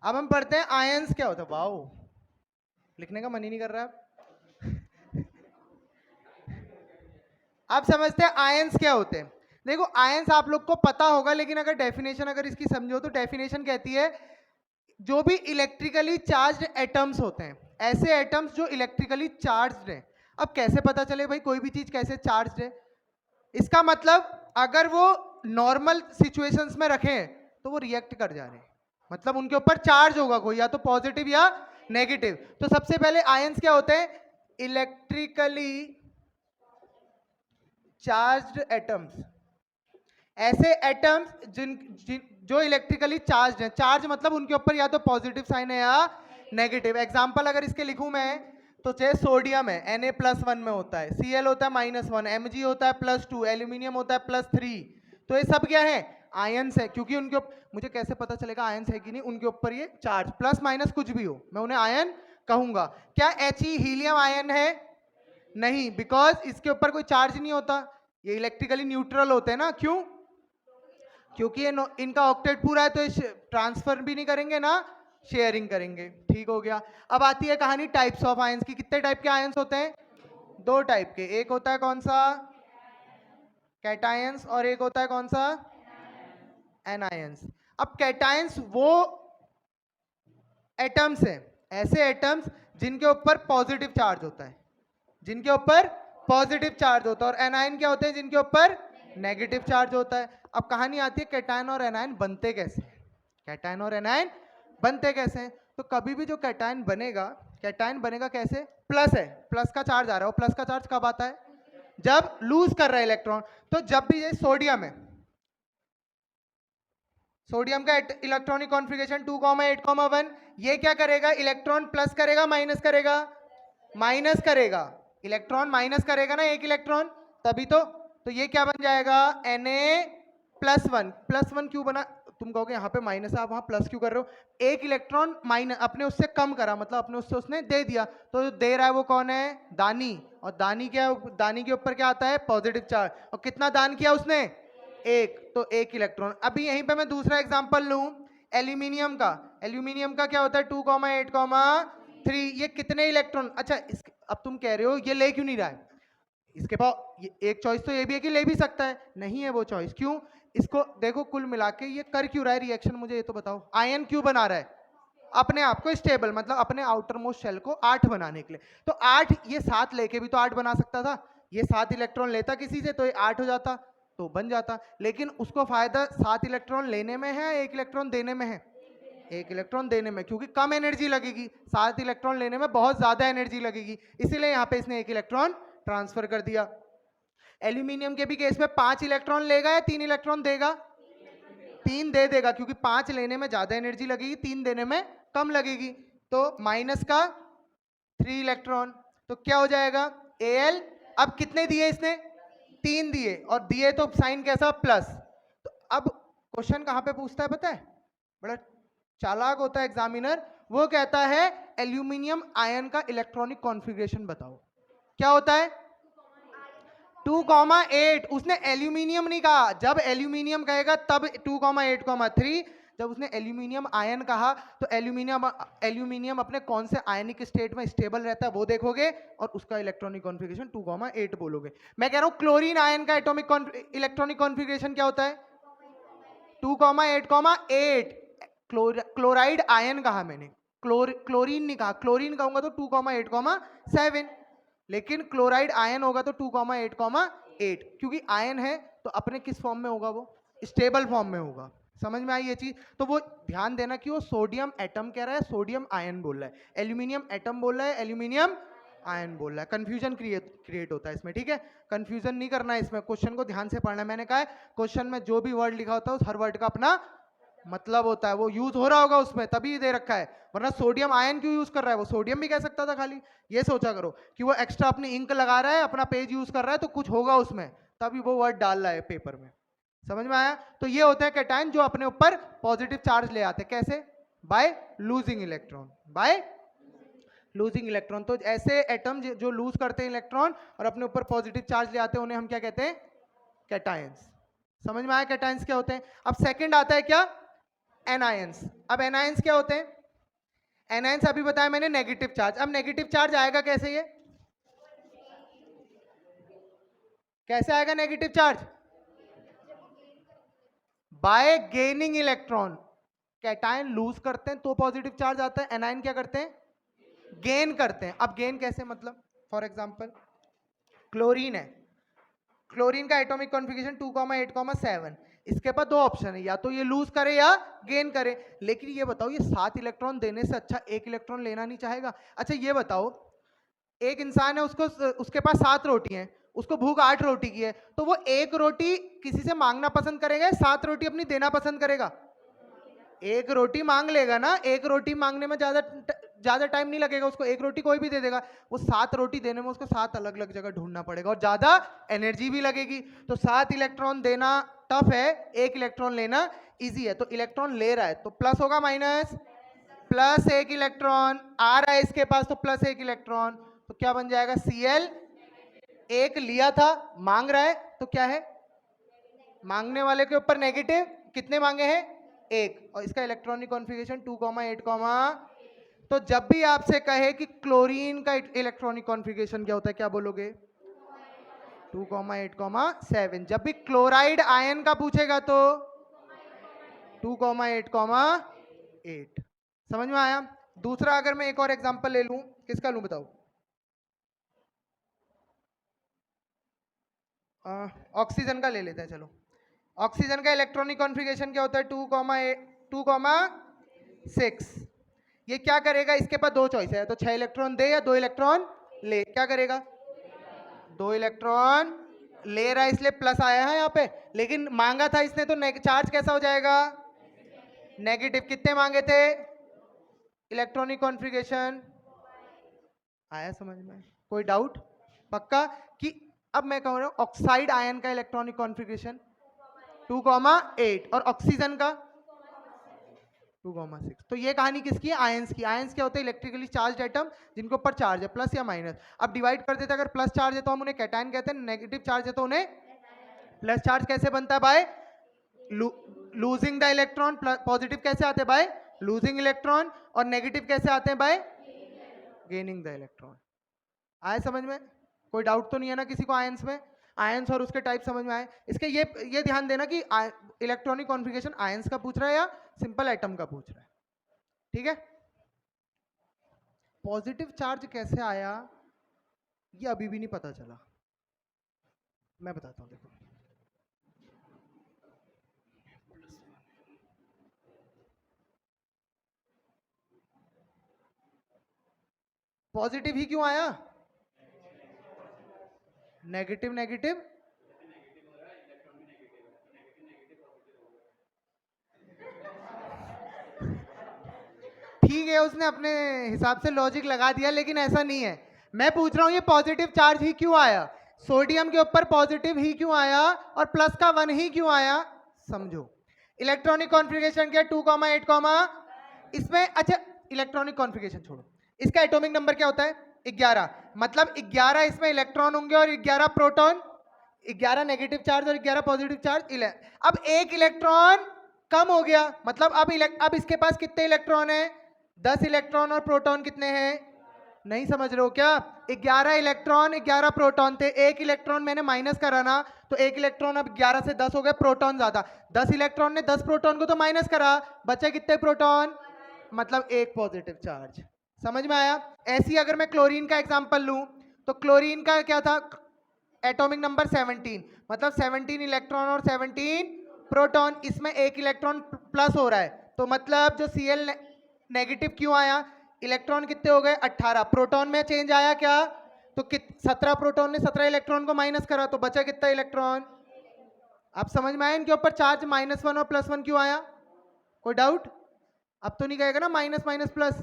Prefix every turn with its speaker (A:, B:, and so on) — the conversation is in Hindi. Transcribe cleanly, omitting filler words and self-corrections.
A: अब हम पढ़ते हैं आयंस क्या होता है। वाओ, लिखने का मन ही नहीं कर रहा है। अब समझते हैं आयंस क्या होते हैं। देखो आयंस आप लोग को पता होगा, लेकिन अगर डेफिनेशन अगर इसकी समझो तो डेफिनेशन कहती है जो भी इलेक्ट्रिकली चार्ज्ड एटम्स होते हैं, ऐसे एटम्स जो इलेक्ट्रिकली चार्ज्ड हैं। अब कैसे पता चले भाई कोई भी चीज कैसे चार्ज्ड है? इसका मतलब अगर वो नॉर्मल सिचुएशंस में रखें तो वो रिएक्ट कर जा रहे हैं, मतलब उनके ऊपर चार्ज होगा कोई, या तो पॉजिटिव या नेगेटिव। तो सबसे पहले आयंस क्या होते हैं? इलेक्ट्रिकली चार्ज्ड एटम्स, ऐसे एटम्स जो इलेक्ट्रिकली चार्ज हैं। चार्ज मतलब उनके ऊपर या तो पॉजिटिव साइन है या नेगेटिव। एग्जांपल अगर इसके लिखूं मैं तो जैसे सोडियम है Na+1 में होता है, Cl होता है -1, Mg होता है +2, एल्यूमिनियम होता है +3। तो ये सब क्या है? आयंस है, क्योंकि उनके मुझे कैसे पता चलेगा आयंस है कि नहीं? उनके ऊपर ये चार्ज प्लस माइनस कुछ भी हो मैं उन्हें आयन कहूंगा। क्या He हीलियम आयन है? नहीं, बिकॉज इसके ऊपर कोई चार्ज नहीं होता, ये इलेक्ट्रिकली न्यूट्रल होते हैं ना। क्यों? क्योंकि ये इनका ऑक्टेट पूरा है, तो ये ट्रांसफर भी नहीं करेंगे ना शेयरिंग करेंगे। ठीक हो गया। अब आती है कहानी टाइप्स ऑफ आयंस की। कितने टाइप के आयंस होते हैं? दो टाइप के। एक होता है कौन सा? कैटायंस, और एक होता है कौन सा? एनायंस। अब कैटायंस वो एटम्स हैं, ऐसे एटम्स जिनके ऊपर पॉजिटिव चार्ज होता है, जिनके ऊपर पॉजिटिव चार्ज होता है। और एनायन क्या होते हैं? जिनके ऊपर नेगेटिव चार्ज होता है। अब कहानी आती है कैटायन और एनायन बनते कैसे हैं। कैटायन और एनायन बनते कैसे हैं? तो कभी भी जो कैटायन बनेगा, कैटायन बनेगा कैसे? प्लस है, प्लस का चार्ज आ रहा है। वो प्लस का चार्ज कब आता है? जब लूज कर रहा है इलेक्ट्रॉन। तो जब भी ये सोडियम है, सोडियम का इलेक्ट्रॉनिक कॉन्फ़िगरेशन 2,8,1, ये क्या करेगा? इलेक्ट्रॉन प्लस करेगा माइनस करेगा? माइनस करेगा। इलेक्ट्रॉन माइनस करेगा ना एक इलेक्ट्रॉन, तभी तो ये क्या बन जाएगा? Na+1। +1 क्यों बना? तुम कहोगे यहाँ पे माइनस है, आप वहां प्लस क्यों कर रहे हो? एक इलेक्ट्रॉन माइनस अपने उससे कम करा, मतलब अपने उससे उसने दे दिया। तो जो दे रहा है वो कौन है? दानी। और दानी क्या? दानी के ऊपर क्या आता है? Positive charge. और कितना दान किया उसने? एक। तो एक इलेक्ट्रॉन। अभी यहीं पे मैं दूसरा एग्जांपल लूं, एल्यूमिनियम का। एल्यूमिनियम का क्या होता है? 2,8,3। ये कितने इलेक्ट्रॉन? अच्छा अब तुम कह रहे हो ये ले क्यों नहीं रहा है? इसके पास एक चॉइस तो ये भी है कि ले भी सकता है, नहीं है वो चॉइस। क्यों? इसको देखो कुल मिला के ये कर क्यों रहा है रिएक्शन, मुझे ये तो बताओ। आयन क्यों बना रहा है? अपने आप को स्टेबल, मतलब अपने आउटर मोस्ट शेल को 8 बनाने के लिए। तो 8, ये 7 लेके भी तो 8 बना सकता था। ये 7 इलेक्ट्रॉन लेता किसी से तो ये 8 हो जाता, तो बन जाता। लेकिन उसको फायदा 7 इलेक्ट्रॉन लेने में है, 1 इलेक्ट्रॉन देने में है? 1 इलेक्ट्रॉन देने में, क्योंकि कम एनर्जी लगेगी। 7 इलेक्ट्रॉन लेने में बहुत ज्यादा एनर्जी लगेगी, इसीलिए यहाँ पे इसने 1 इलेक्ट्रॉन ट्रांसफर कर दिया। एल्यूमिनियम के भी केस में 5 इलेक्ट्रॉन लेगा या 3 इलेक्ट्रॉन देगा? 3 दे देगा, क्योंकि 5 लेने में ज्यादा एनर्जी लगेगी, 3 देने में कम लगेगी। तो माइनस का 3 इलेक्ट्रॉन, तो क्या हो जाएगा? Al। अब कितने दिए इसने? 3 दिए, और दिए तो साइन कैसा? प्लस। तो अब क्वेश्चन कहां पे पूछता है पता है? बड़ा चालाक होता है एग्जामिनर। वो कहता है एल्यूमिनियम आयन का इलेक्ट्रॉनिक कॉन्फ़िगरेशन बताओ। क्या होता है? 2,8। उसने एल्यूमिनियम नहीं कहा, जब एल्यूमिनियम कहेगा तब 2,8,3। जब उसने एल्यूमिनियम आयन कहा तो एल्यूमिनियम अपने कौन से आयनिक स्टेट में स्टेबल रहता है वो देखोगे, और उसका इलेक्ट्रॉनिक कॉन्फ़िगरेशन 2,8 बोलोगे। मैं कह रहा हूं क्लोरीन आयन का एटॉमिक इलेक्ट्रॉनिक कॉन्फ़िगरेशन क्या होता है? 2,8,8। क्लोराइड आयन कहा मैंने, क्लोरीन नहीं कहा। क्लोरीन कहूंगा तो 2,8,7, लेकिन क्लोराइड आयन होगा तो 2,8,8, क्योंकि आयन है तो अपने किस फॉर्म में होगा? वो स्टेबल फॉर्म में होगा। समझ में आई ये चीज? तो वो ध्यान देना कि वो सोडियम एटम कह रहा है, सोडियम आयन बोल रहा है। एल्यूमिनियम एटम बोल रहा है, एल्यूमिनियम आयन बोल रहा है। कंफ्यूजन क्रिएट होता है इसमें, ठीक है? कंफ्यूजन नहीं करना है इसमें, क्वेश्चन को ध्यान से पढ़ना है। मैंने कहा है क्वेश्चन में जो भी वर्ड लिखा होता है उस हर वर्ड का अपना मतलब होता है, वो यूज हो रहा होगा उसमें तभी दे रखा है। वरना सोडियम आयन क्यों यूज कर रहा है? वो सोडियम भी कह सकता था खाली। ये सोचा करो कि वो एक्स्ट्रा अपनी इंक लगा रहा है, अपना पेज यूज कर रहा है, तो कुछ होगा उसमें, तभी वो वर्ड डाल रहा है पेपर में। समझ में आया? तो ये होते हैं कैटायन जो अपने ऊपर पॉजिटिव चार्ज ले आते हैं। कैसे? By losing electron, by losing electron. तो ऐसे एटम जो लूज करते हैं इलेक्ट्रॉन और अपने ऊपर पॉजिटिव चार्ज ले आते हैं, उन्हें हम क्या कहते हैं? कैटायंस। समझ में आया कैटायंस क्या होते हैं? अब सेकंड आता है क्या? एनायंस। अब एनायंस क्या होते हैं? एनायंस अभी बताया मैंने नेगेटिव चार्ज। अब नेगेटिव चार्ज आएगा कैसे? ये कैसे आएगा negative charge? By gaining electron. Cation lose करते हैं तो पॉजिटिव चार्ज आता है, एनायन क्या करते हैं? गेन करते हैं। अब गेन कैसे? मतलब फॉर एग्जांपल क्लोरीन है, क्लोरीन का एटॉमिक कॉन्फ़िगरेशन 2,8,7। इसके पास दो ऑप्शन है, या तो ये लूज करे या गेन करे। लेकिन ये बताओ, ये 7 इलेक्ट्रॉन देने से अच्छा 1 इलेक्ट्रॉन लेना नहीं चाहेगा? अच्छा ये बताओ, एक इंसान है, उसके पास 7 रोटी हैं, उसको भूख 8 रोटी की है, तो वो 1 रोटी किसी से मांगना पसंद करेगा, 7 रोटी अपनी देना पसंद करेगा? 1 रोटी मांग लेगा ना। 1 रोटी मांगने में ज्यादा टाइम नहीं लगेगा उसको, 1 रोटी कोई भी दे देगा। वो 7 रोटी देने में उसको 7 अलग अलग जगह ढूंढना पड़ेगा और ज्यादा एनर्जी भी लगेगी। तो 7 इलेक्ट्रॉन देना टफ है, 1 इलेक्ट्रॉन लेना इजी है। तो इलेक्ट्रॉन ले रहा है तो प्लस होगा माइनस, प्लस 1 इलेक्ट्रॉन आ रहा है इसके पास, तो प्लस 1 इलेक्ट्रॉन। तो क्या बन जाएगा? Cl। 1 लिया था, मांग रहा है, तो क्या है? मांगने वाले के ऊपर नेगेटिव। कितने मांगे हैं? 1। और इसका इलेक्ट्रॉनिक कॉन्फ़िगरेशन 2,8, तो जब भी आपसे कहे कि क्लोरीन का इलेक्ट्रॉनिक कॉन्फ़िगरेशन क्या होता है, क्या बोलोगे? 2,8,7। जब भी क्लोराइड आयन का पूछेगा तो 2,8,8। समझ में आया? दूसरा अगर मैं एक और एग्जांपल ले लूं, किसका लूं बताओ? ऑक्सीजन का ले लेते हैं। चलो, ऑक्सीजन का इलेक्ट्रॉनिक कॉन्फ़िगरेशन क्या होता है? 2,6। ये क्या करेगा? इसके पास दो चॉइस है, तो 6 इलेक्ट्रॉन दे या 2 इलेक्ट्रॉन ले। क्या करेगा? 2 इलेक्ट्रॉन ले रहा है, इसलिए प्लस आया है यहाँ पे। लेकिन मांगा था इसने, तो चार्ज कैसा हो जाएगा? नेगेटिव। कितने मांगे थे? इलेक्ट्रॉनिक कॉन्फ़िगरेशन आया समझ में? कोई डाउट? पक्का? कि अब मैं कह रहा हूं ऑक्साइड आयन का इलेक्ट्रॉनिक कॉन्फ़िगरेशन 2,8 और ऑक्सीजन का 2,6। तो ये कहानी किसकी है? आयंस की। आयंस क्या होते हैं? इलेक्ट्रिकली चार्ज एटम जिनके ऊपर चार्ज है, प्लस या माइनस। अब डिवाइड कर देते हैं, अगर प्लस चार्ज है तो हम उन्हें कैटायन कहते हैं, नेगेटिव चार्ज है तो उन्हें प्लस चार्ज। कैसे बनता है? By losing the electron. Positive कैसे आते हैं? By losing electron. और नेगेटिव कैसे आते हैं? Bye gaining the electron. आए समझ में? कोई डाउट तो नहीं है ना किसी को आयंस में? आयंस और उसके टाइप समझ में आए? इसके ये ध्यान देना कि इलेक्ट्रॉनिक कॉन्फ़िगरेशन आयंस का पूछ रहा है या सिंपल एटम का पूछ रहा है। ठीक है? पॉजिटिव चार्ज कैसे आया ये अभी भी नहीं पता चला। मैं बताता हूं, देखो। पॉजिटिव ही क्यों आया? नेगेटिव नेगेटिव ठीक है, उसने अपने हिसाब से लॉजिक लगा दिया, लेकिन ऐसा नहीं है। मैं पूछ रहा हूं ये पॉजिटिव चार्ज ही क्यों आया? सोडियम के ऊपर पॉजिटिव ही क्यों आया और प्लस का 1 ही क्यों आया? समझो। इलेक्ट्रॉनिक कॉन्फ़िगरेशन क्या? 2,8, इसमें अच्छा इलेक्ट्रॉनिक कॉन्फ़िगरेशन छोड़ो, इसका एटॉमिक नंबर क्या होता है? 11। मतलब 11 इसमें इलेक्ट्रॉन होंगे और 11 प्रोटॉन। 11 नेगेटिव चार्ज और 11 पॉजिटिव चार्ज। अब 1 इलेक्ट्रॉन कम हो गया, मतलब अब इसके पास कितने इलेक्ट्रॉन है? 10 इलेक्ट्रॉन। और प्रोटॉन कितने हैं? नहीं समझ रहे हो क्या? 11 इलेक्ट्रॉन 11 प्रोटॉन थे। 1 इलेक्ट्रॉन मैंने माइनस करा ना, तो 1 इलेक्ट्रॉन अब 11 से 10 हो गए, प्रोटॉन ज्यादा। 10 इलेक्ट्रॉन ने 10 प्रोटॉन को तो माइनस करा, बचे कितने प्रोटॉन? मतलब 1 पॉजिटिव चार्ज। समझ में आया? ऐसी अगर मैं क्लोरीन का एग्जांपल लूं, तो क्लोरीन का क्या था? एटॉमिक नंबर 17, मतलब 17 इलेक्ट्रॉन और 17 प्रोटॉन। इसमें 1 इलेक्ट्रॉन प्लस हो रहा है, तो मतलब जो Cl नेगेटिव क्यों आया? इलेक्ट्रॉन कितने हो गए? 18। प्रोटॉन में चेंज आया क्या? तो 17 प्रोटॉन ने 17 इलेक्ट्रॉन को माइनस करा, तो बचा कितना इलेक्ट्रॉन? आप समझ में आया इनके ऊपर चार्ज -1 और +1 क्यों आया? कोई डाउट? अब तो नहीं कहेगा ना माइनस माइनस प्लस?